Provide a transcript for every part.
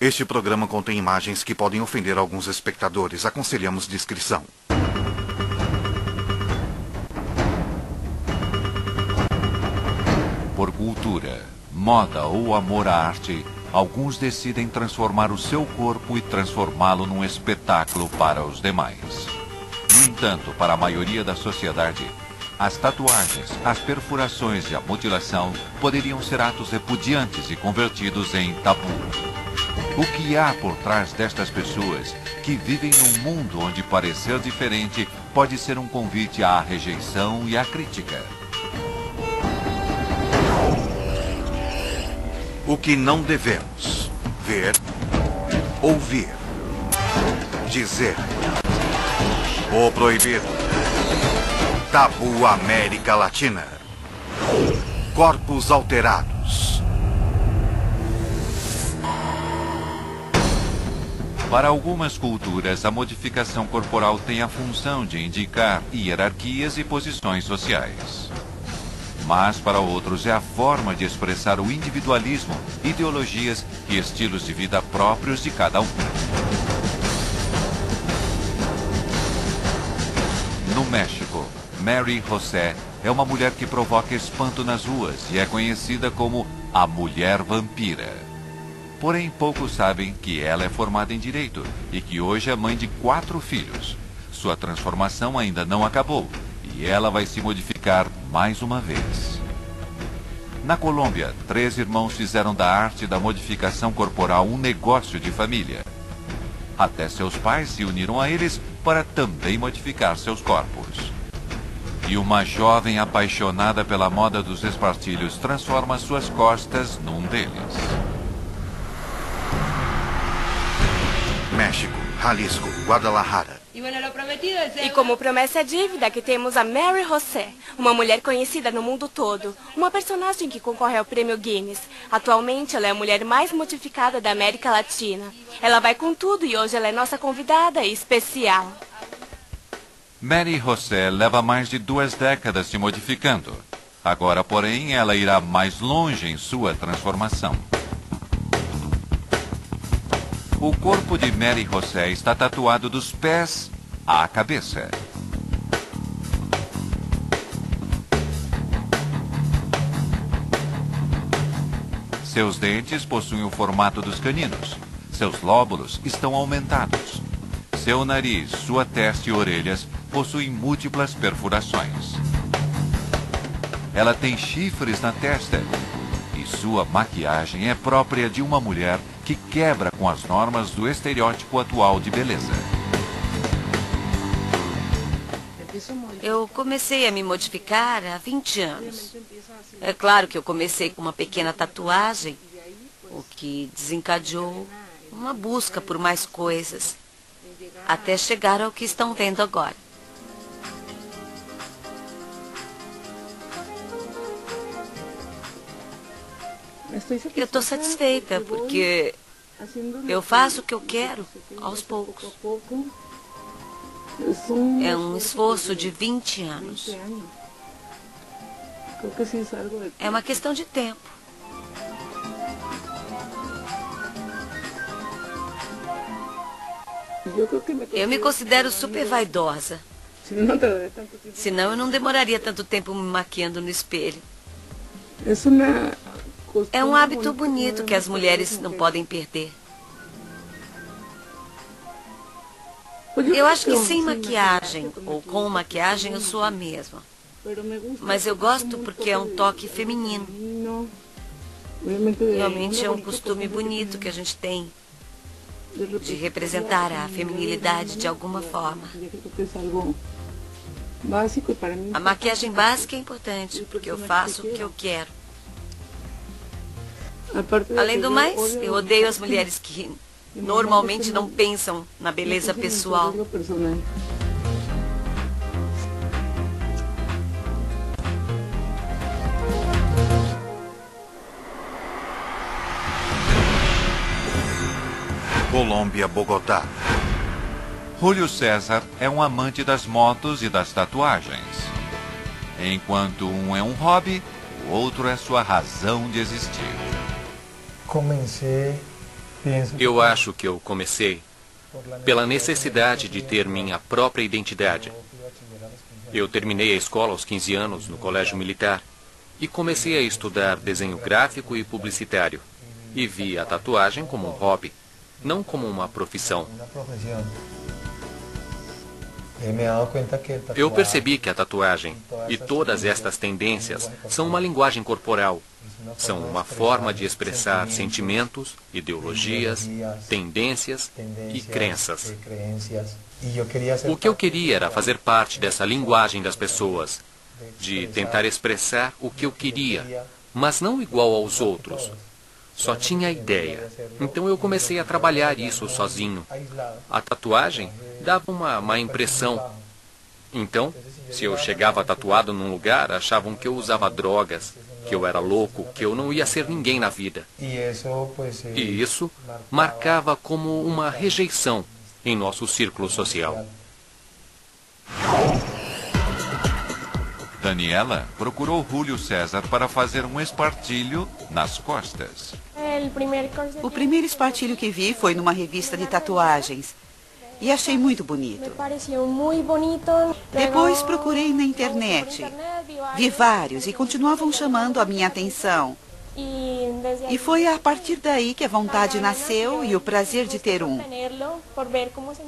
Este programa contém imagens que podem ofender alguns espectadores. Aconselhamos discrição. Por cultura, moda ou amor à arte, alguns decidem transformar o seu corpo e transformá-lo num espetáculo para os demais. No entanto, para a maioria da sociedade, as tatuagens, as perfurações e a mutilação poderiam ser atos repudiantes e convertidos em tabu. O que há por trás destas pessoas que vivem num mundo onde parecer diferente pode ser um convite à rejeição e à crítica? O que não devemos ver, ouvir, dizer ou proibir. Tabu América Latina. Corpos alterados. Para algumas culturas, a modificação corporal tem a função de indicar hierarquias e posições sociais. Mas para outros é a forma de expressar o individualismo, ideologias e estilos de vida próprios de cada um. No México, Mary José é uma mulher que provoca espanto nas ruas e é conhecida como a Mulher Vampira. Porém, poucos sabem que ela é formada em Direito e que hoje é mãe de 4 filhos. Sua transformação ainda não acabou e ela vai se modificar mais uma vez. Na Colômbia, 3 irmãos fizeram da arte da modificação corporal um negócio de família. Até seus pais se uniram a eles para também modificar seus corpos. E uma jovem apaixonada pela moda dos espartilhos transforma suas costas num deles. México, Jalisco, Guadalajara. E como promessa é dívida que temos a Mary José, uma mulher conhecida no mundo todo, uma personagem que concorre ao prêmio Guinness. Atualmente ela é a mulher mais modificada da América Latina. Ela vai com tudo e hoje ela é nossa convidada especial. Mary José leva mais de 2 décadas se modificando. Agora, porém, ela irá mais longe em sua transformação. O corpo de Mary José está tatuado dos pés à cabeça. Seus dentes possuem o formato dos caninos. Seus lóbulos estão aumentados. Seu nariz, sua testa e orelhas possuem múltiplas perfurações. Ela tem chifres na testa. E sua maquiagem é própria de uma mulher que quebra com as normas do estereótipo atual de beleza. Eu comecei a me modificar há 20 anos. É claro que eu comecei com uma pequena tatuagem, o que desencadeou uma busca por mais coisas, até chegar ao que estão vendo agora. Eu estou satisfeita porque eu faço o que eu quero aos poucos. É um esforço de 20 anos. É uma questão de tempo. Eu me considero super vaidosa. Senão eu não demoraria tanto tempo me maquiando no espelho. É um hábito bonito que as mulheres não podem perder. Eu acho que sem maquiagem ou com maquiagem eu sou a mesma. Mas eu gosto porque é um toque feminino. Realmente é um costume bonito que a gente tem de representar a feminilidade de alguma forma. A maquiagem básica é importante porque eu faço o que eu quero. Além do mais, eu odeio as mulheres que normalmente não pensam na beleza pessoal. Colômbia, Bogotá. Júlio César é um amante das motos e das tatuagens. Enquanto um é um hobby, o outro é sua razão de existir. Comecei Eu acho que eu comecei pela necessidade de ter minha própria identidade. Eu terminei a escola aos 15 anos, no colégio militar, e comecei a estudar desenho gráfico e publicitário. E vi a tatuagem como um hobby, não como uma profissão. Eu percebi que a tatuagem e todas estas tendências são uma linguagem corporal. São uma forma de expressar sentimentos, ideologias, tendências e crenças. O que eu queria era fazer parte dessa linguagem das pessoas, de tentar expressar o que eu queria, mas não igual aos outros. Só tinha a ideia. Então eu comecei a trabalhar isso sozinho. A tatuagem dava uma má impressão. Então, se eu chegava tatuado num lugar, achavam que eu usava drogas, que eu era louco, que eu não ia ser ninguém na vida. E isso marcava como uma rejeição em nosso círculo social. Daniela procurou Júlio César para fazer um espartilho nas costas. O primeiro espartilho que vi foi numa revista de tatuagens. E achei muito bonito. Depois procurei na internet. Vi vários e continuavam chamando a minha atenção. E foi a partir daí que a vontade nasceu e o prazer de ter um.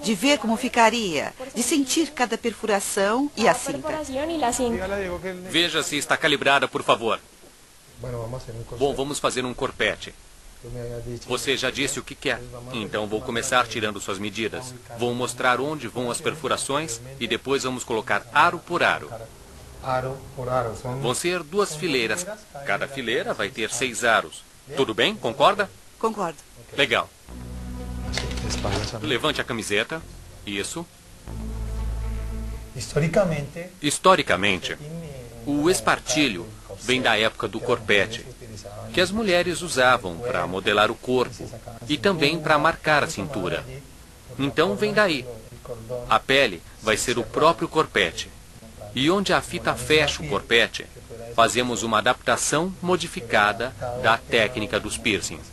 De ver como ficaria, de sentir cada perfuração e a cinta. Veja se está calibrada, por favor. Bom, vamos fazer um corpete. Você já disse o que quer, então vou começar tirando suas medidas. Vou mostrar onde vão as perfurações e depois vamos colocar aro por aro. Vão ser 2 fileiras. Cada fileira vai ter 6 aros. Tudo bem? Concorda? Concordo. Legal. Levante a camiseta. Isso. Historicamente, o espartilho vem da época do corpete, que as mulheres usavam para modelar o corpo e também para marcar a cintura. Então vem daí. A pele vai ser o próprio corpete. E onde a fita fecha o corpete, fazemos uma adaptação modificada da técnica dos piercings.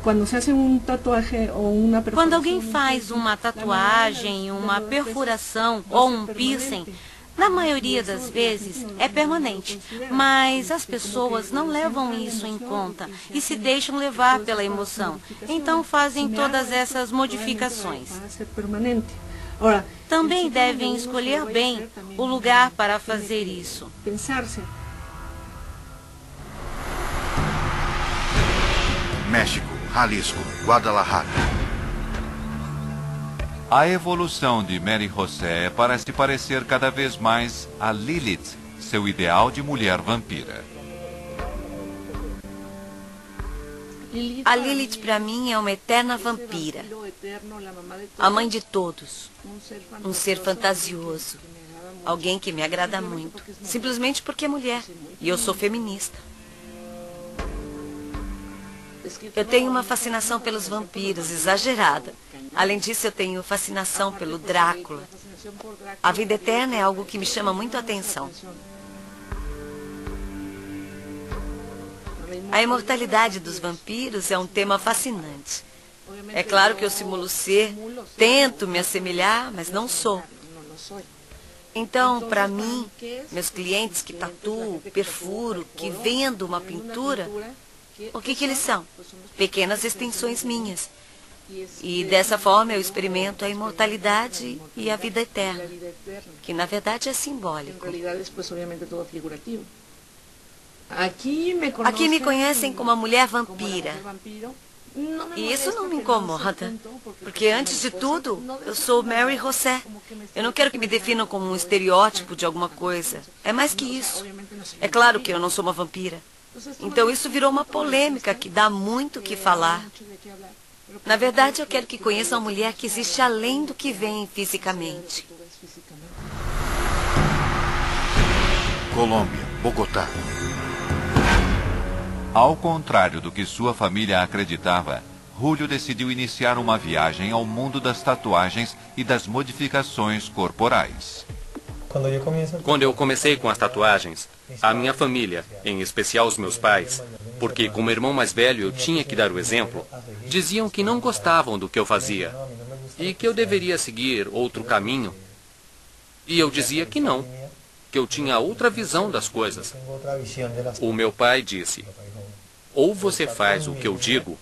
Quando alguém faz uma tatuagem, uma perfuração ou um piercing, na maioria das vezes é permanente, mas as pessoas não levam isso em conta e se deixam levar pela emoção. Então fazem todas essas modificações. Também devem escolher bem o lugar para fazer isso. México, Jalisco, Guadalajara. A evolução de Mary José parece parecer cada vez mais a Lilith, seu ideal de mulher vampira. A Lilith, para mim, é uma eterna vampira. A mãe de todos. Um ser fantasioso. Alguém que me agrada muito. Simplesmente porque é mulher. E eu sou feminista. Eu tenho uma fascinação pelos vampiros, exagerada. Além disso, eu tenho fascinação pelo Drácula. A vida eterna é algo que me chama muito a atenção. A imortalidade dos vampiros é um tema fascinante. É claro que eu simulo ser, tento me assemelhar, mas não sou. Então, para mim, meus clientes que tatuam, perfuro, que vendem uma pintura, o que eles são? Pequenas extensões minhas. E dessa forma eu experimento a imortalidade e a vida eterna, que na verdade é simbólico. Aqui me conhecem como a mulher vampira. E isso não me incomoda, porque antes de tudo, eu sou Mary José. Eu não quero que me definam como um estereótipo de alguma coisa. É mais que isso. É claro que eu não sou uma vampira. Então isso virou uma polêmica que dá muito o que falar. Na verdade, eu quero que conheçam a mulher que existe além do que vem fisicamente. Colômbia, Bogotá. Ao contrário do que sua família acreditava, Júlio decidiu iniciar uma viagem ao mundo das tatuagens e das modificações corporais. Quando eu comecei com as tatuagens, a minha família, em especial os meus pais, porque como irmão mais velho eu tinha que dar o exemplo, diziam que não gostavam do que eu fazia e que eu deveria seguir outro caminho. E eu dizia que não, que eu tinha outra visão das coisas. O meu pai disse: ou você faz o que eu digo,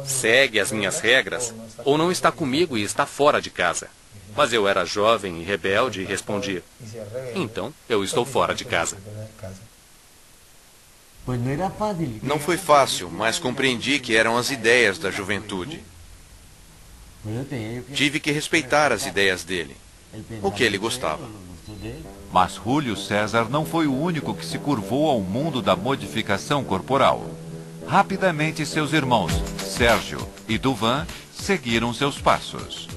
segue as minhas regras, ou não está comigo e está fora de casa. Mas eu era jovem e rebelde e respondi: então eu estou fora de casa. Não foi fácil, mas compreendi que eram as ideias da juventude. Tive que respeitar as ideias dele, o que ele gostava. Mas Júlio César não foi o único que se curvou ao mundo da modificação corporal. Rapidamente, seus irmãos, Sérgio e Duvan, seguiram seus passos.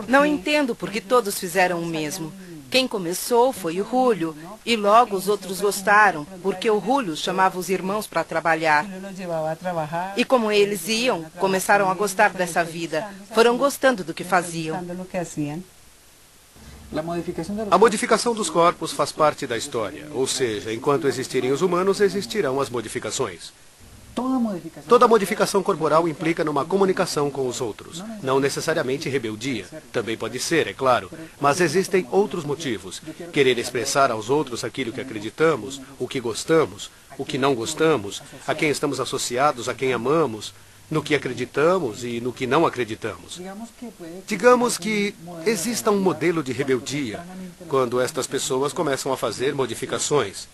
Não entendo porque todos fizeram o mesmo. Quem começou foi o Júlio, e logo os outros gostaram, porque o Júlio chamava os irmãos para trabalhar. E como eles iam, começaram a gostar dessa vida. Foram gostando do que faziam. A modificação dos corpos faz parte da história, ou seja, enquanto existirem os humanos, existirão as modificações. Toda modificação corporal implica numa comunicação com os outros. Não necessariamente rebeldia. Também pode ser, é claro. Mas existem outros motivos. Querer expressar aos outros aquilo que acreditamos, o que gostamos, o que não gostamos, a quem estamos associados, a quem amamos, no que acreditamos e no que não acreditamos. Digamos que exista um modelo de rebeldia quando estas pessoas começam a fazer modificações.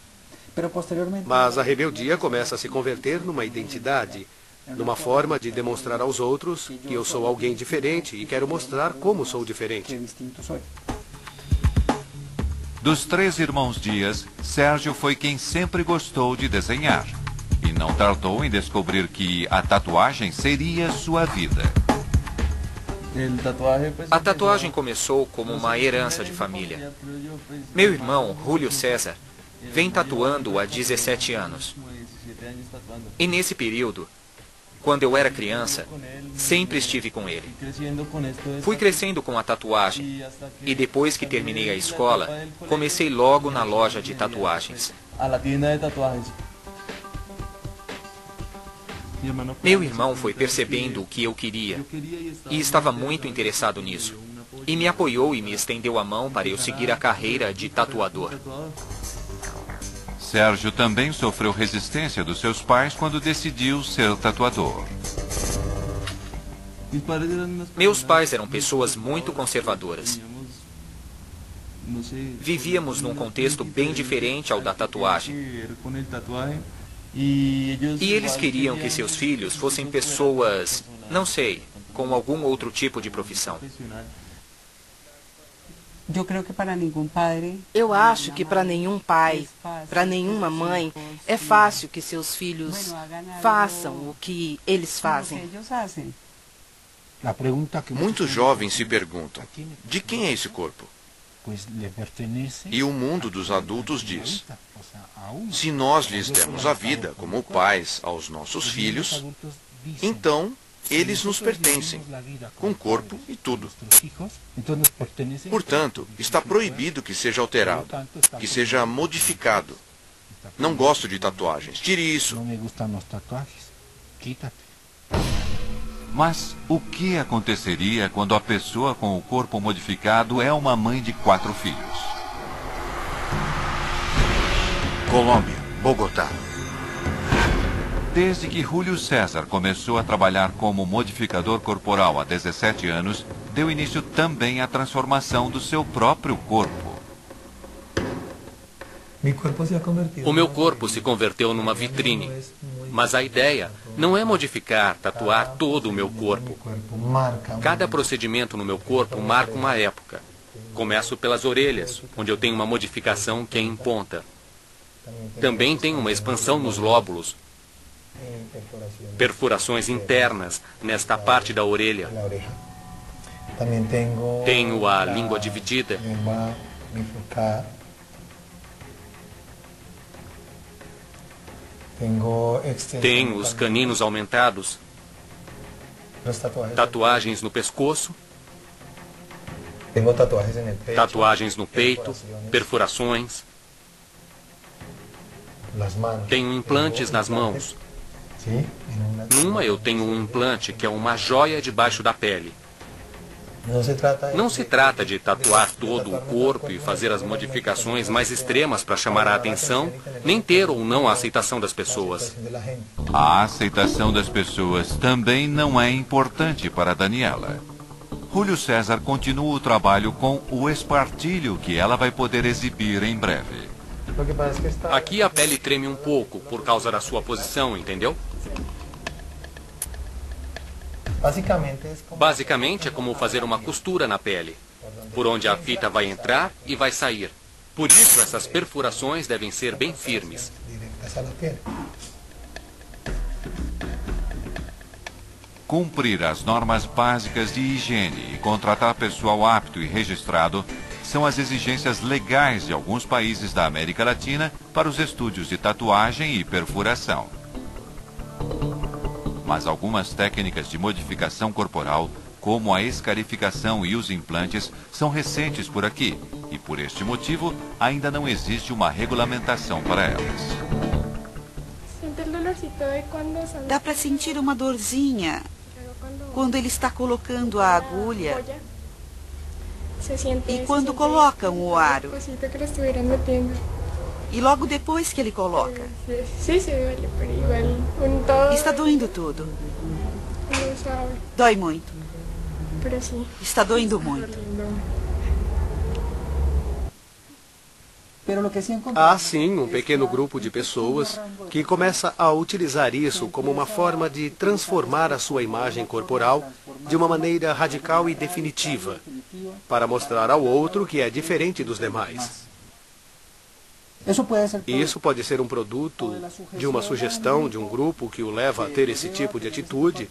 Mas a rebeldia começa a se converter numa identidade, numa forma de demonstrar aos outros que eu sou alguém diferente e quero mostrar como sou diferente. Dos 3 irmãos Dias, Sérgio foi quem sempre gostou de desenhar. E não tardou em descobrir que a tatuagem seria sua vida. A tatuagem começou como uma herança de família. Meu irmão, Júlio César, vem tatuando há 17 anos. E nesse período, quando eu era criança, sempre estive com ele. Fui crescendo com a tatuagem e depois que terminei a escola, comecei logo na loja de tatuagens. Meu irmão foi percebendo o que eu queria e estava muito interessado nisso. E me apoiou e me estendeu a mão para eu seguir a carreira de tatuador. Sérgio também sofreu resistência dos seus pais quando decidiu ser tatuador. Meus pais eram pessoas muito conservadoras. Vivíamos num contexto bem diferente ao da tatuagem. E eles queriam que seus filhos fossem pessoas, não sei, com algum outro tipo de profissão. Eu acho que para nenhum pai, para nenhuma mãe, é fácil que seus filhos façam o que eles fazem. Muitos jovens se perguntam: de quem é esse corpo? E o mundo dos adultos diz: se nós lhes demos a vida como pais aos nossos filhos, então eles nos pertencem, com corpo e tudo. Portanto, está proibido que seja alterado, que seja modificado. Não gosto de tatuagens. Tire isso. Mas o que aconteceria quando a pessoa com o corpo modificado é uma mãe de 4 filhos? Colômbia, Bogotá. Desde que Júlio César começou a trabalhar como modificador corporal há 17 anos, deu início também à transformação do seu próprio corpo. O meu corpo se converteu numa vitrine, mas a ideia não é modificar, tatuar todo o meu corpo. Cada procedimento no meu corpo marca uma época. Começo pelas orelhas, onde eu tenho uma modificação que é em ponta. Também tenho uma expansão nos lóbulos, perfurações internas nesta parte da orelha. Tenho a língua dividida. Tenho os caninos aumentados, tatuagens no pescoço Tatuagens no peito, perfurações. Tenho implantes nas mãos. Numa eu tenho um implante que é uma joia debaixo da pele. Não se trata de tatuar todo o corpo e fazer as modificações mais extremas para chamar a atenção, nem ter ou não a aceitação das pessoas. A aceitação das pessoas também não é importante para Daniela. Júlio César continua o trabalho com o espartilho que ela vai poder exibir em breve. Aqui a pele treme um pouco por causa da sua posição, entendeu? Basicamente é como fazer uma costura na pele, por onde a fita vai entrar e vai sair. Por isso essas perfurações devem ser bem firmes. Cumprir as normas básicas de higiene e contratar pessoal apto e registrado são as exigências legais de alguns países da América Latina para os estúdios de tatuagem e perfuração. Mas algumas técnicas de modificação corporal, como a escarificação e os implantes, são recentes por aqui e, por este motivo, ainda não existe uma regulamentação para elas. Dá para sentir uma dorzinha quando ele está colocando a agulha e quando colocam o aro. E logo depois que ele coloca. Está doendo tudo. Dói muito. Está doendo muito. Há sim um pequeno grupo de pessoas que começa a utilizar isso como uma forma de transformar a sua imagem corporal de uma maneira radical e definitiva, para mostrar ao outro que é diferente dos demais. Isso pode ser um produto de uma sugestão de um grupo que o leva a ter esse tipo de atitude,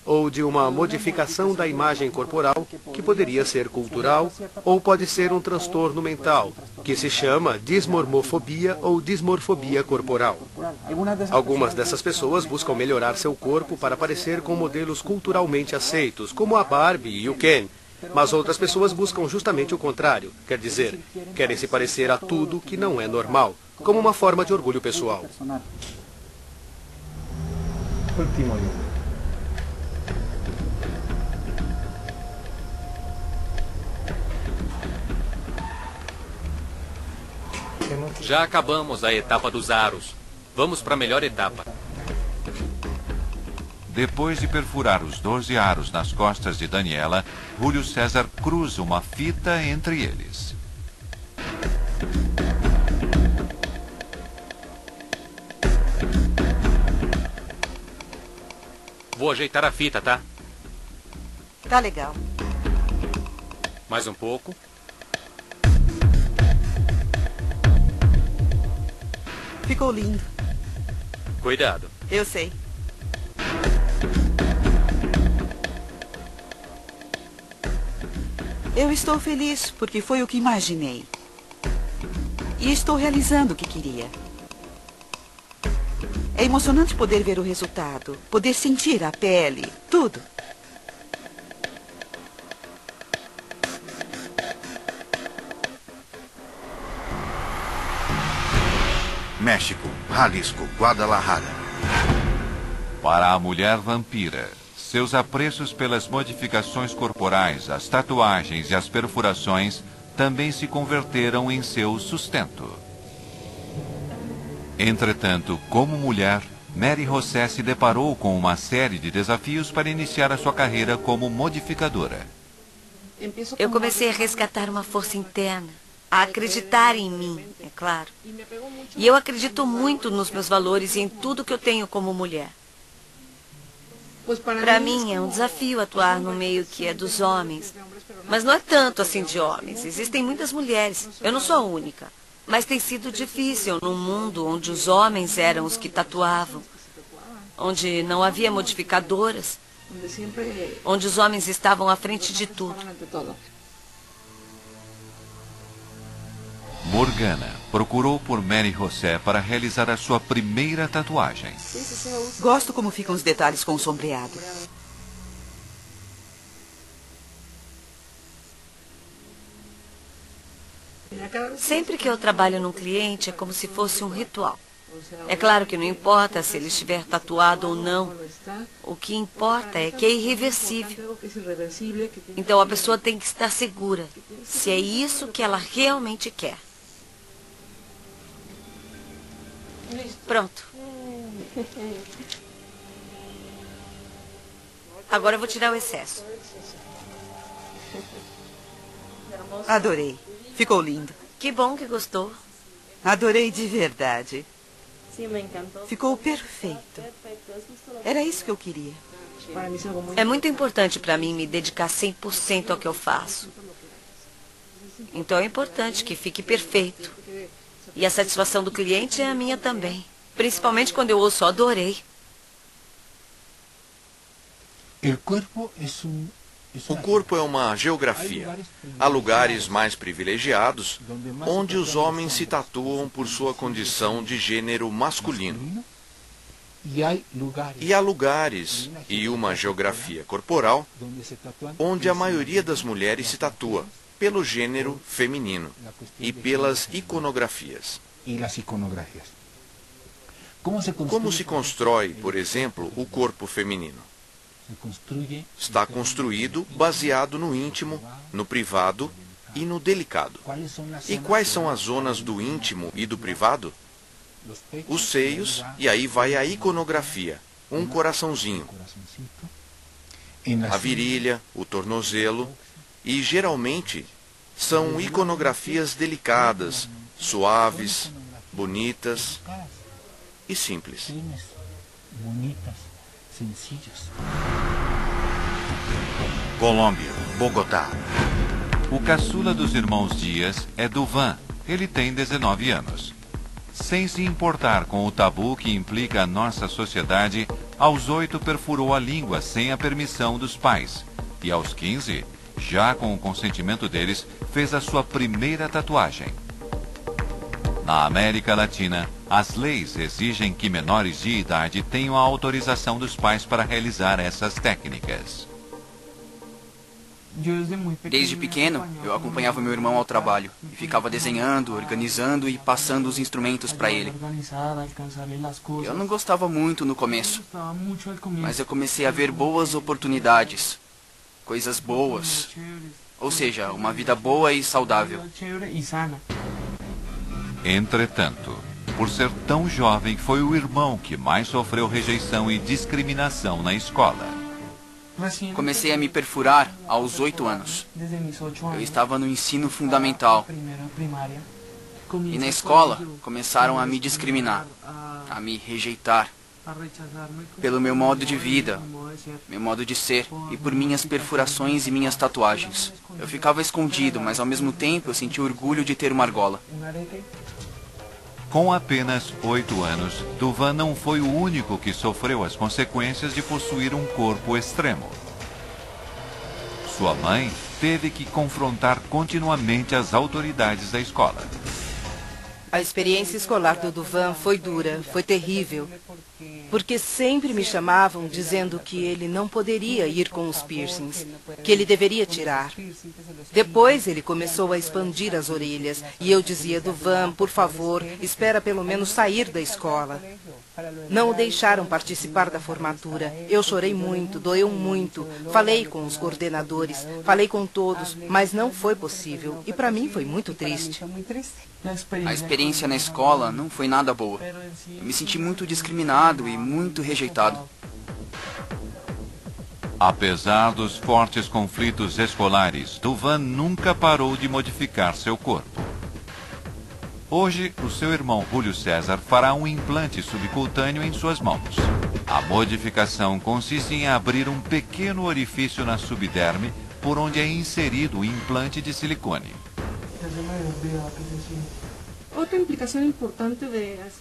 ou de uma modificação da imagem corporal, que poderia ser cultural, ou pode ser um transtorno mental, que se chama dismormofobia ou dismorfobia corporal. Algumas dessas pessoas buscam melhorar seu corpo para parecer com modelos culturalmente aceitos, como a Barbie e o Ken. Mas outras pessoas buscam justamente o contrário, quer dizer, querem se parecer a tudo que não é normal, como uma forma de orgulho pessoal. Já acabamos a etapa dos aros. Vamos para a melhor etapa. Depois de perfurar os 12 aros nas costas de Daniela, Júlio César cruza uma fita entre eles. Vou ajeitar a fita, tá? Tá legal. Mais um pouco. Ficou lindo. Cuidado. Eu sei. Eu estou feliz porque foi o que imaginei. E estou realizando o que queria. É emocionante poder ver o resultado, poder sentir a pele, tudo. México, Jalisco, Guadalajara. Para a mulher vampira, seus apreços pelas modificações corporais, as tatuagens e as perfurações também se converteram em seu sustento. Entretanto, como mulher, Mary José se deparou com uma série de desafios para iniciar a sua carreira como modificadora. Eu comecei a resgatar uma força interna, a acreditar em mim, é claro. E eu acredito muito nos meus valores e em tudo que eu tenho como mulher. Para mim é um desafio atuar no meio que é dos homens. Mas não é tanto assim de homens. Existem muitas mulheres. Eu não sou a única. Mas tem sido difícil num mundo onde os homens eram os que tatuavam, onde não havia modificadoras, onde os homens estavam à frente de tudo. Morgana procurou por Mary José para realizar a sua primeira tatuagem. Gosto como ficam os detalhes com o sombreado. Sempre que eu trabalho num cliente, é como se fosse um ritual. É claro que não importa se ele estiver tatuado ou não. O que importa é que é irreversível. Então a pessoa tem que estar segura se é isso que ela realmente quer. Pronto. Agora eu vou tirar o excesso. Adorei. Ficou lindo. Que bom que gostou. Adorei de verdade. Ficou perfeito. Era isso que eu queria. É muito importante para mim me dedicar 100% ao que eu faço. Então é importante que fique perfeito. E a satisfação do cliente é a minha também. Principalmente quando eu ouço adorei. O corpo é uma geografia. Há lugares mais privilegiados, onde os homens se tatuam por sua condição de gênero masculino. E há lugares e uma geografia corporal onde a maioria das mulheres se tatua pelo gênero feminino e pelas iconografias. Como se constrói, por exemplo, o corpo feminino? Está construído baseado no íntimo, no privado e no delicado. E quais são as zonas do íntimo e do privado? Os seios, e aí vai a iconografia, um coraçãozinho. A virilha, o tornozelo, e geralmente são iconografias delicadas, suaves, bonitas e simples. Colômbia, Bogotá. O caçula dos irmãos Dias é Duvan. Ele tem 19 anos. Sem se importar com o tabu que implica a nossa sociedade, aos 8 perfurou a língua sem a permissão dos pais. E aos 15, já com o consentimento deles, fez a sua primeira tatuagem. Na América Latina, as leis exigem que menores de idade tenham a autorização dos pais para realizar essas técnicas. Desde pequeno, eu acompanhava meu irmão ao trabalho e ficava desenhando, organizando e passando os instrumentos para ele. Eu não gostava muito no começo, mas eu comecei a ver boas oportunidades, coisas boas, ou seja, uma vida boa e saudável. Entretanto, por ser tão jovem, foi o irmão que mais sofreu rejeição e discriminação na escola. Comecei a me perfurar aos 8 anos. Eu estava no ensino fundamental. E na escola começaram a me discriminar, a me rejeitar. Pelo meu modo de vida, meu modo de ser e por minhas perfurações e minhas tatuagens. Eu ficava escondido, mas ao mesmo tempo eu sentia orgulho de ter uma argola. Com apenas 8 anos, Duvan não foi o único que sofreu as consequências de possuir um corpo extremo. Sua mãe teve que confrontar continuamente as autoridades da escola. A experiência escolar do Duvan foi dura, foi terrível, porque sempre me chamavam dizendo que ele não poderia ir com os piercings, que ele deveria tirar. Depois ele começou a expandir as orelhas e eu dizia: Duvan, por favor, espera pelo menos sair da escola. Não o deixaram participar da formatura. Eu chorei muito, doeu muito. Falei com os coordenadores, falei com todos, mas não foi possível. E para mim foi muito triste. A experiência na escola não foi nada boa. Eu me senti muito discriminado e muito rejeitado. Apesar dos fortes conflitos escolares, Duvan nunca parou de modificar seu corpo. Hoje, o seu irmão Júlio César fará um implante subcutâneo em suas mãos. A modificação consiste em abrir um pequeno orifício na subderme, por onde é inserido o implante de silicone.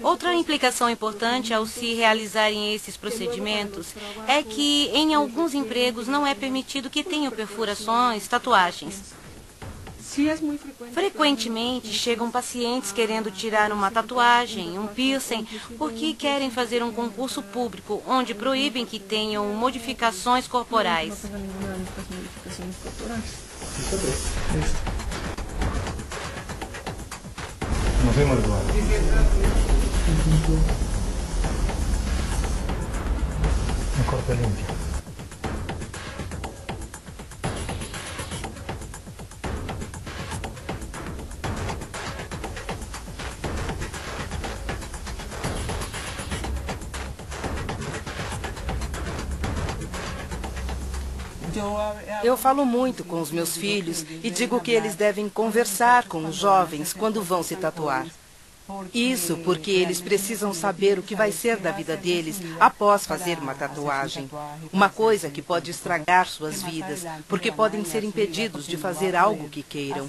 Outra implicação importante ao se realizarem esses procedimentos é que em alguns empregos não é permitido que tenham perfurações, tatuagens. Frequentemente chegam pacientes querendo tirar uma tatuagem, um piercing, porque querem fazer um concurso público onde proíbem que tenham modificações corporais. Un corte limpio. Eu falo muito com os meus filhos e digo que eles devem conversar com os jovens quando vão se tatuar. Isso porque eles precisam saber o que vai ser da vida deles após fazer uma tatuagem. Uma coisa que pode estragar suas vidas, porque podem ser impedidos de fazer algo que queiram.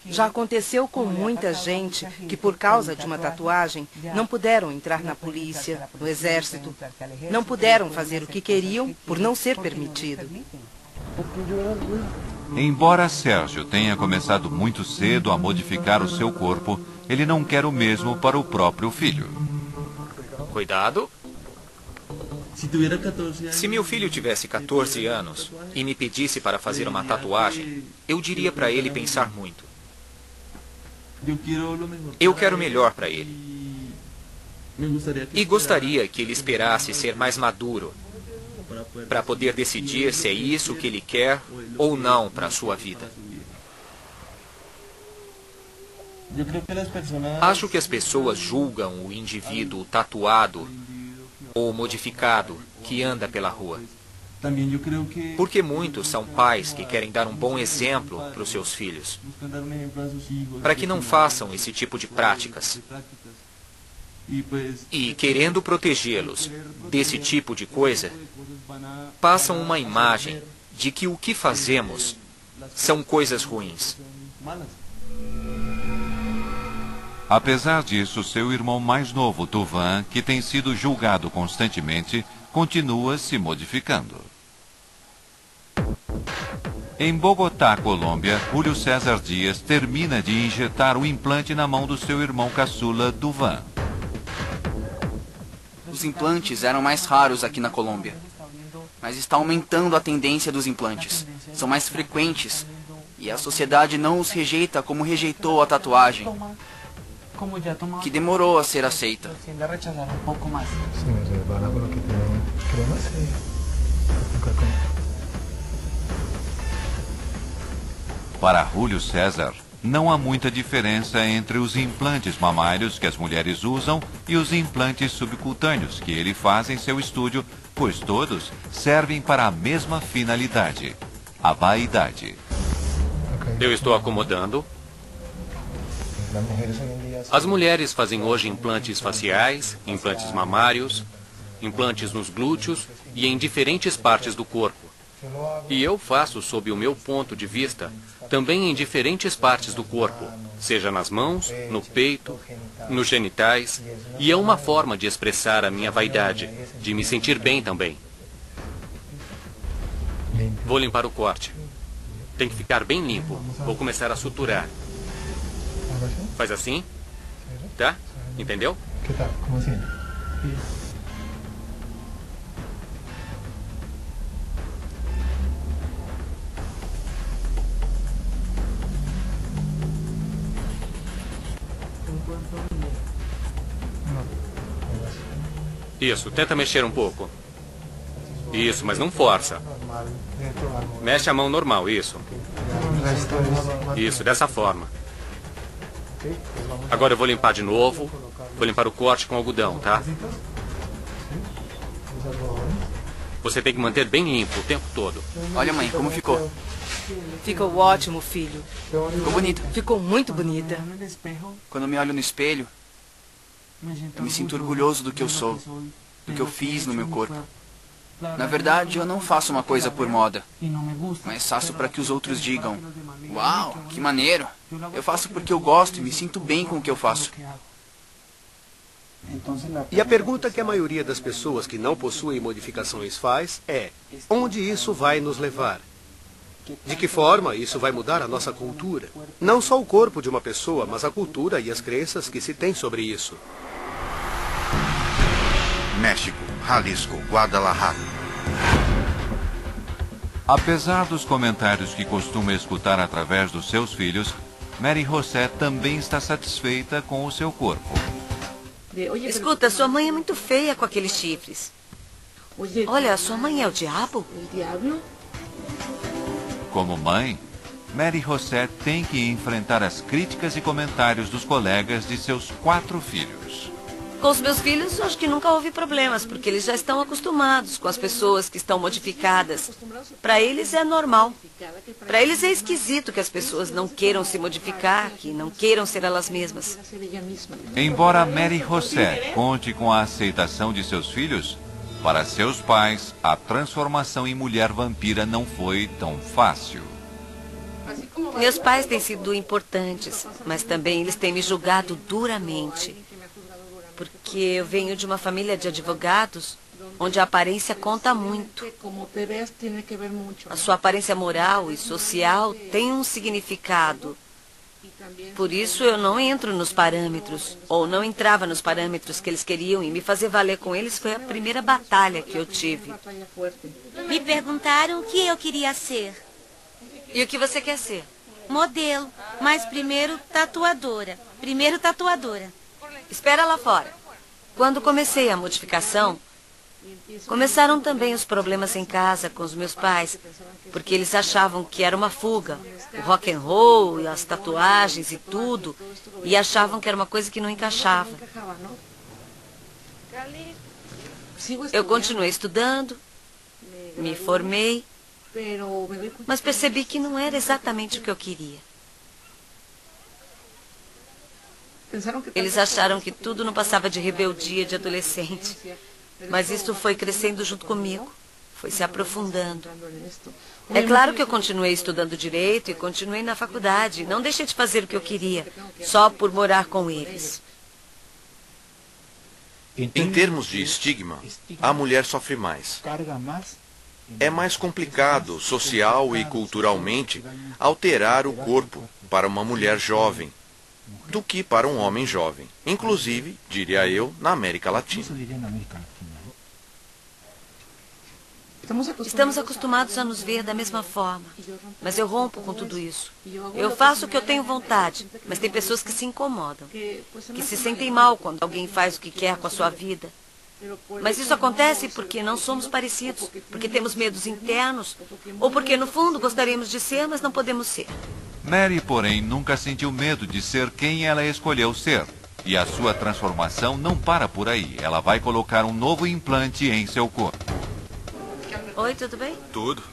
Já aconteceu com muita gente que, por causa de uma tatuagem, não puderam entrar na polícia, no exército. Não puderam fazer o que queriam por não ser permitido. Embora Sérgio tenha começado muito cedo a modificar o seu corpo, ele não quer o mesmo para o próprio filho. Cuidado. Se meu filho tivesse 14 anos e me pedisse para fazer uma tatuagem, eu diria para ele pensar muito. Eu quero o melhor para ele. E gostaria que ele esperasse ser mais maduro para poder decidir se é isso que ele quer ou não para a sua vida. Acho que as pessoas julgam o indivíduo tatuado ou modificado que anda pela rua. Porque muitos são pais que querem dar um bom exemplo para os seus filhos, para que não façam esse tipo de práticas. E, querendo protegê-los desse tipo de coisa, passam uma imagem de que o que fazemos são coisas ruins. Apesar disso, seu irmão mais novo, Tuvan, que tem sido julgado constantemente, continua se modificando. Em Bogotá, Colômbia, Júlio César Dias termina de injetar o implante na mão do seu irmão caçula, Tuvan. Os implantes eram mais raros aqui na Colômbia, mas está aumentando a tendência dos implantes. São mais frequentes e a sociedade não os rejeita como rejeitou a tatuagem, que demorou a ser aceita. Para Júlio César, não há muita diferença entre os implantes mamários que as mulheres usam e os implantes subcutâneos que ele faz em seu estúdio, pois todos servem para a mesma finalidade, a vaidade. Eu estou acomodando. As mulheres fazem hoje implantes faciais, implantes mamários, implantes nos glúteos e em diferentes partes do corpo. E eu faço, sob o meu ponto de vista, também em diferentes partes do corpo, seja nas mãos, no peito, nos genitais, e é uma forma de expressar a minha vaidade, de me sentir bem também. Vou limpar o corte. Tem que ficar bem limpo. Vou começar a suturar. Faz assim? Tá? Entendeu? Como assim? Isso, tenta mexer um pouco. Isso, mas não força. Mexe a mão normal, isso. Isso, dessa forma. Agora eu vou limpar de novo. Vou limpar o corte com algodão, tá? Você tem que manter bem limpo o tempo todo. Olha, mãe, como ficou? Ficou ótimo, filho. Ficou bonita. Ficou muito bonita. Quando eu me olho no espelho, eu me sinto orgulhoso do que eu sou, do que eu fiz no meu corpo. Na verdade, eu não faço uma coisa por moda, mas faço para que os outros digam: uau, que maneiro! Eu faço porque eu gosto e me sinto bem com o que eu faço. E a pergunta que a maioria das pessoas que não possuem modificações faz é: onde isso vai nos levar? De que forma isso vai mudar a nossa cultura? Não só o corpo de uma pessoa, mas a cultura e as crenças que se tem sobre isso. México, Jalisco, Guadalajara. Apesar dos comentários que costuma escutar através dos seus filhos, Mary José também está satisfeita com o seu corpo. Escuta, sua mãe é muito feia com aqueles chifres. Olha, sua mãe é o diabo? Como mãe, Mary José tem que enfrentar as críticas e comentários dos colegas de seus 4 filhos. Com os meus filhos, acho que nunca houve problemas, porque eles já estão acostumados com as pessoas que estão modificadas. Para eles é normal. Para eles é esquisito que as pessoas não queiram se modificar, que não queiram ser elas mesmas. Embora Mary José conte com a aceitação de seus filhos, para seus pais, a transformação em mulher vampira não foi tão fácil. Meus pais têm sido importantes, mas também eles têm me julgado duramente. Porque eu venho de uma família de advogados, onde a aparência conta muito. A sua aparência moral e social tem um significado. Por isso eu não entro nos parâmetros, ou não entrava nos parâmetros que eles queriam, e me fazer valer com eles foi a primeira batalha que eu tive. Me perguntaram o que eu queria ser. E o que você quer ser? Modelo, mas primeiro tatuadora. Primeiro tatuadora. Espera lá fora. Quando comecei a modificação, começaram também os problemas em casa com os meus pais, porque eles achavam que era uma fuga, o rock and roll, e as tatuagens e tudo, e achavam que era uma coisa que não encaixava. Eu continuei estudando, me formei, mas percebi que não era exatamente o que eu queria. Eles acharam que tudo não passava de rebeldia de adolescente. Mas isso foi crescendo junto comigo. Foi se aprofundando. É claro que eu continuei estudando direito e continuei na faculdade. Não deixei de fazer o que eu queria, só por morar com eles. Em termos de estigma, a mulher sofre mais. É mais complicado, social e culturalmente, alterar o corpo para uma mulher jovem do que para um homem jovem, inclusive, diria eu, na América Latina. Estamos acostumados a nos ver da mesma forma, mas eu rompo com tudo isso. Eu faço o que eu tenho vontade, mas tem pessoas que se incomodam, que se sentem mal quando alguém faz o que quer com a sua vida. Mas isso acontece porque não somos parecidos, porque temos medos internos, ou porque no fundo gostaríamos de ser, mas não podemos ser. Mary, porém, nunca sentiu medo de ser quem ela escolheu ser. E a sua transformação não para por aí. Ela vai colocar um novo implante em seu corpo. Oi, tudo bem? Tudo.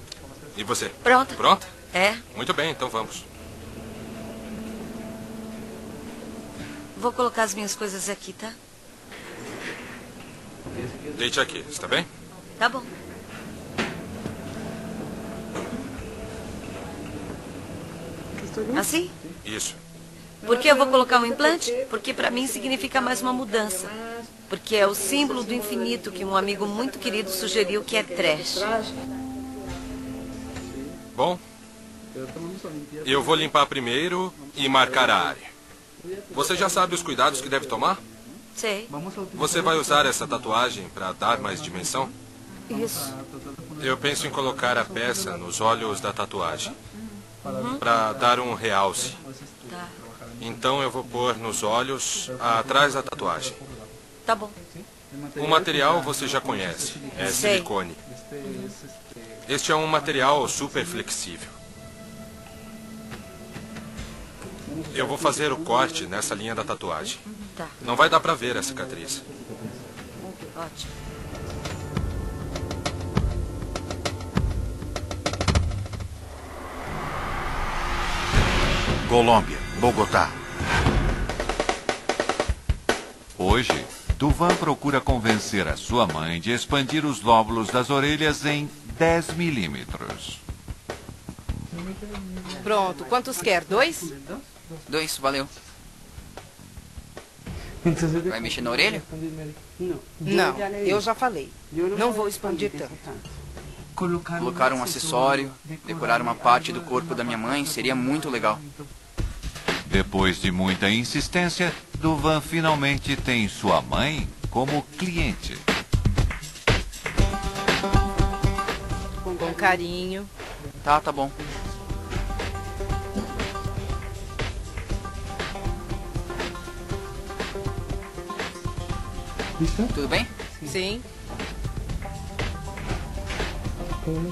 E você? Pronta. Pronta? É. Muito bem, então vamos. Vou colocar as minhas coisas aqui, tá? Deite aqui, está bem? Tá bom. Assim? Isso. Por que eu vou colocar um implante? Porque para mim significa mais uma mudança. Porque é o símbolo do infinito que um amigo muito querido sugeriu que é trash. Bom, eu vou limpar primeiro e marcar a área. Você já sabe os cuidados que deve tomar? Sei. Você vai usar essa tatuagem para dar mais dimensão? Isso. Eu penso em colocar a peça nos olhos da tatuagem. Para dar um realce. Tá. Então eu vou pôr nos olhos atrás da tatuagem. Tá bom. O material você já conhece. É silicone. Este é um material super flexível. Eu vou fazer o corte nessa linha da tatuagem. Tá. Não vai dar para ver a cicatriz. Ótimo. Colômbia, Bogotá. Hoje, Duvan procura convencer a sua mãe de expandir os lóbulos das orelhas em 10 milímetros. Pronto. Quantos quer? 2? 2, valeu. Vai mexer na orelha? Não, eu já falei. Não vou expandir tanto. Colocar um acessório, decorar uma parte do corpo da minha mãe seria muito legal. Depois de muita insistência, Duvan finalmente tem sua mãe como cliente. Com carinho. Tá bom. Tudo bem? Sim.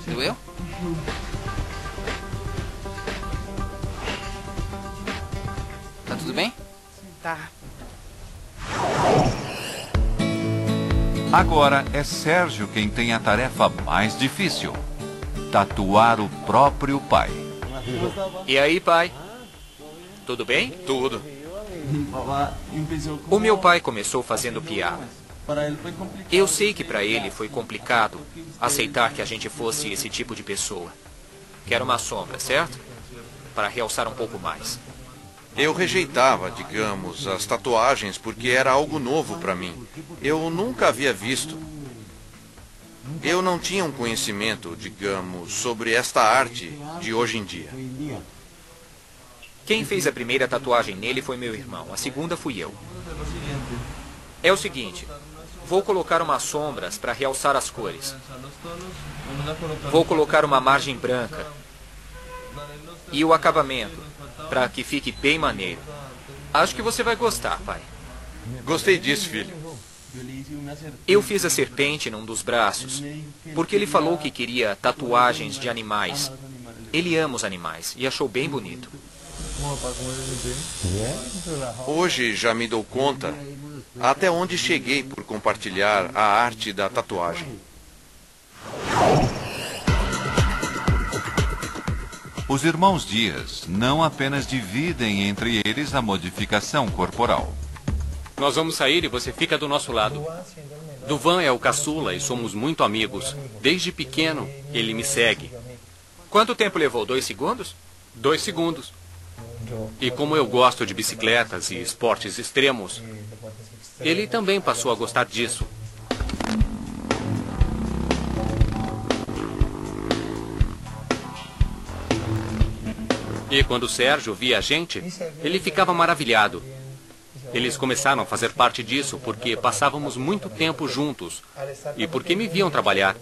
Doeu? Tá tudo bem? Tá. Agora é Sérgio quem tem a tarefa mais difícil: tatuar o próprio pai. E aí, pai? Tudo bem? Tudo. O meu pai começou fazendo piada. Eu sei que para ele foi complicado aceitar que a gente fosse esse tipo de pessoa. Que era uma sombra, certo? Para realçar um pouco mais. Eu rejeitava, digamos, as tatuagens porque era algo novo para mim. Eu nunca havia visto. Eu não tinha um conhecimento, digamos, sobre esta arte de hoje em dia. Quem fez a primeira tatuagem nele foi meu irmão. A segunda fui eu. É o seguinte. Vou colocar umas sombras para realçar as cores. Vou colocar uma margem branca. E o acabamento, para que fique bem maneiro. Acho que você vai gostar, pai. Gostei disso, filho. Eu fiz a serpente num dos braços, porque ele falou que queria tatuagens de animais. Ele ama os animais e achou bem bonito. Hoje já me dou conta até onde cheguei por compartilhar a arte da tatuagem. Os irmãos Dias não apenas dividem entre eles a modificação corporal. Nós vamos sair e você fica do nosso lado. Duvan é o caçula e somos muito amigos. Desde pequeno, ele me segue. Quanto tempo levou? 2 segundos? 2 segundos. E como eu gosto de bicicletas e esportes extremos, ele também passou a gostar disso. E quando o Sérgio via a gente, ele ficava maravilhado. Eles começaram a fazer parte disso porque passávamos muito tempo juntos e porque me viam trabalhar.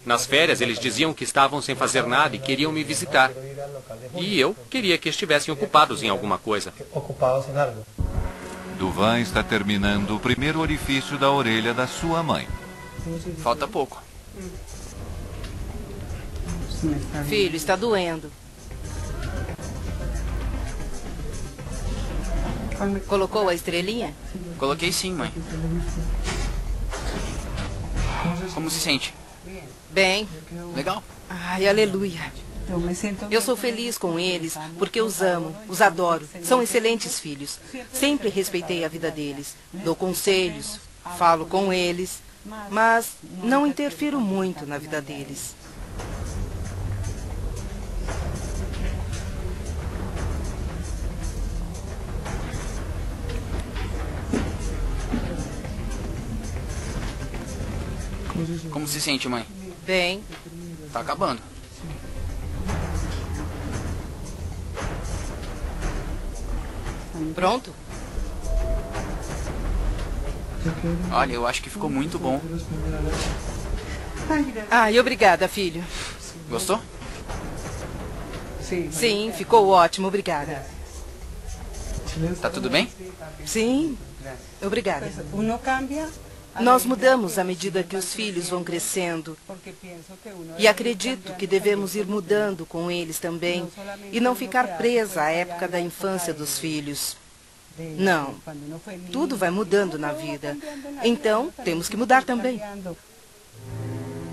Nas férias, eles diziam que estavam sem fazer nada e queriam me visitar. E eu queria que estivessem ocupados em alguma coisa. Duvan está terminando o primeiro orifício da orelha da sua mãe. Falta pouco. Filho, está doendo. Colocou a estrelinha? Coloquei sim, mãe. Como se sente? Bem. Legal. Ai, aleluia. Eu sou feliz com eles porque os amo, os adoro. São excelentes filhos. Sempre respeitei a vida deles. Dou conselhos, falo com eles, mas não interfiro muito na vida deles. Como se sente, mãe? Bem. Tá acabando. Pronto? Olha, eu acho que ficou muito bom. Ai, obrigada, filho. Gostou? Sim, ficou ótimo, obrigada. Tá tudo bem? Sim, obrigada. Nós mudamos à medida que os filhos vão crescendo. E acredito que devemos ir mudando com eles também e não ficar presa à época da infância dos filhos. Não. Tudo vai mudando na vida. Então, temos que mudar também.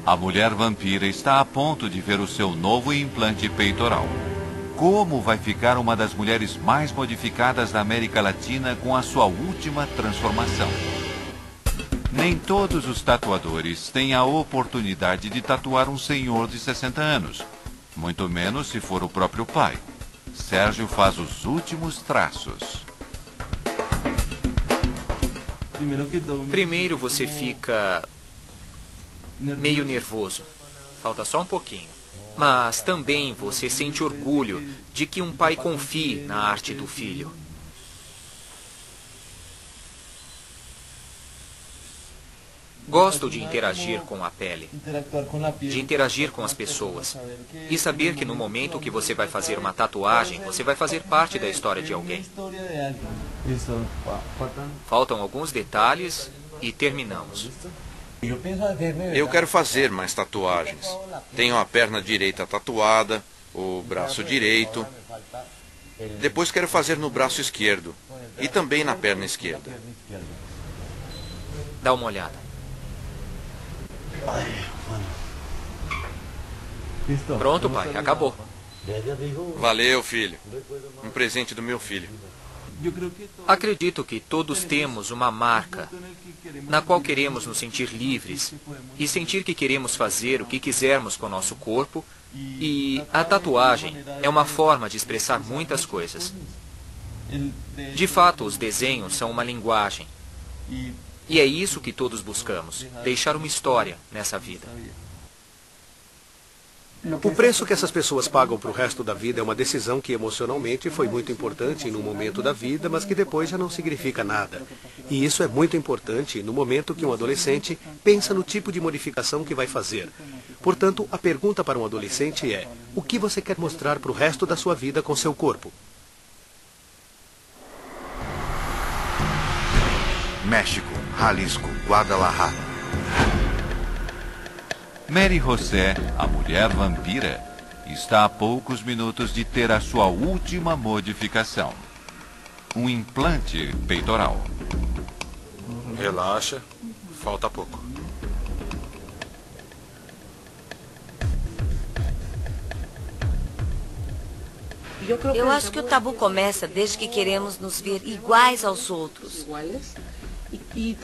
A mulher vampira está a ponto de ver o seu novo implante peitoral. Como vai ficar uma das mulheres mais modificadas da América Latina com a sua última transformação? Nem todos os tatuadores têm a oportunidade de tatuar um senhor de 60 anos. Muito menos se for o próprio pai. Sérgio faz os últimos traços. Primeiro você fica meio nervoso. Falta só um pouquinho. Mas também você sente orgulho de que um pai confie na arte do filho. Gosto de interagir com a pele, de interagir com as pessoas e saber que no momento que você vai fazer uma tatuagem, você vai fazer parte da história de alguém. Faltam alguns detalhes e terminamos. Eu quero fazer mais tatuagens. Tenho a perna direita tatuada, o braço direito. Depois quero fazer no braço esquerdo e também na perna esquerda. Dá uma olhada. Pronto, pai. Acabou. Valeu, filho. Um presente do meu filho. Acredito que todos temos uma marca na qual queremos nos sentir livres e sentir que queremos fazer o que quisermos com o nosso corpo. E a tatuagem é uma forma de expressar muitas coisas. De fato, os desenhos são uma linguagem. E é isso que todos buscamos, deixar uma história nessa vida. O preço que essas pessoas pagam para o resto da vida é uma decisão que emocionalmente foi muito importante em um momento da vida, mas que depois já não significa nada. E isso é muito importante no momento que um adolescente pensa no tipo de modificação que vai fazer. Portanto, a pergunta para um adolescente é: o que você quer mostrar para o resto da sua vida com seu corpo? México, Jalisco, Guadalajara. Mary José, a mulher vampira, está a poucos minutos de ter a sua última modificação. Um implante peitoral. Relaxa, falta pouco. Eu acho que o tabu começa desde que queremos nos ver iguais aos outros. E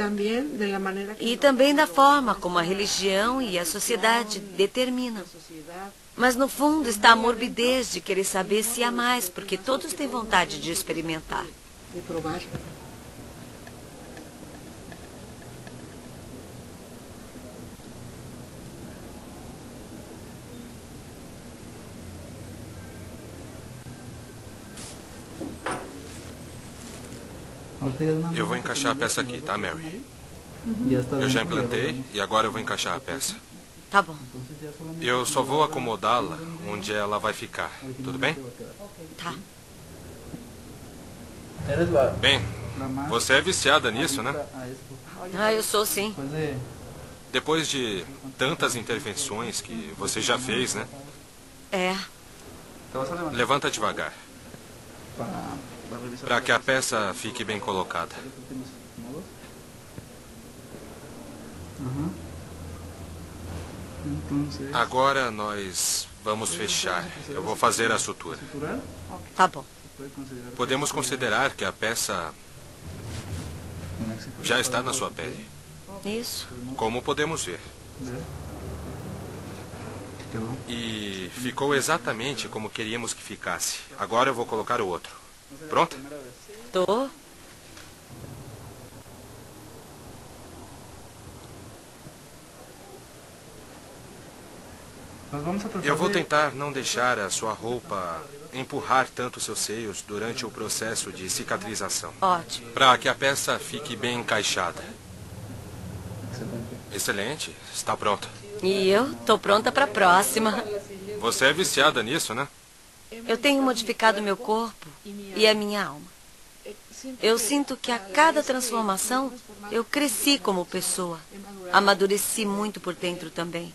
também da forma como a religião e a sociedade determinam. Mas no fundo está a morbidez de querer saber se há mais, porque todos têm vontade de experimentar. Eu vou encaixar a peça aqui, tá, Mary? Eu já implantei e agora eu vou encaixar a peça. Tá bom. Eu só vou acomodá-la onde ela vai ficar, tudo bem? Tá. Bem, você é viciada nisso, né? Ah, eu sou sim. Depois de tantas intervenções que você já fez, né? É. Levanta devagar. Para que a peça fique bem colocada. Agora nós vamos fechar. Eu vou fazer a sutura. Tá bom. Podemos considerar que a peça já está na sua pele. Isso. Como podemos ver. E ficou exatamente como queríamos que ficasse. Agora eu vou colocar o outro. Pronto? Tô. Eu vou tentar não deixar a sua roupa empurrar tanto seus seios durante o processo de cicatrização. Ótimo. Para que a peça fique bem encaixada. Excelente. Está pronta. E eu tô pronta para a próxima. Você é viciada nisso, né? Eu tenho modificado meu corpo e a minha alma. Eu sinto que a cada transformação eu cresci como pessoa. Amadureci muito por dentro também.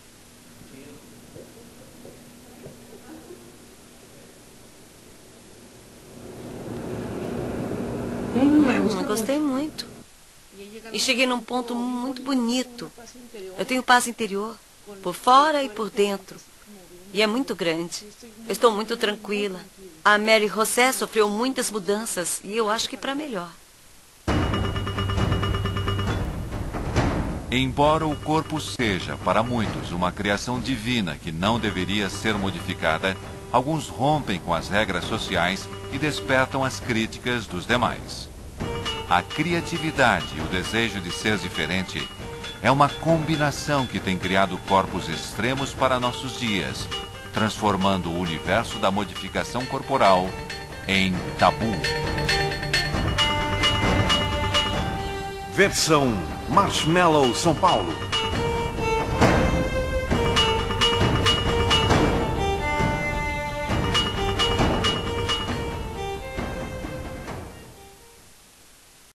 Gostei muito. E cheguei num ponto muito bonito. Eu tenho paz interior, por fora e por dentro. E é muito grande. Eu estou muito tranquila. A Mary José sofreu muitas mudanças e eu acho que para melhor. Embora o corpo seja, para muitos, uma criação divina que não deveria ser modificada, alguns rompem com as regras sociais e despertam as críticas dos demais. A criatividade e o desejo de ser diferente é uma combinação que tem criado corpos extremos para nossos dias, transformando o universo da modificação corporal em tabu. Versão Marshmallow São Paulo.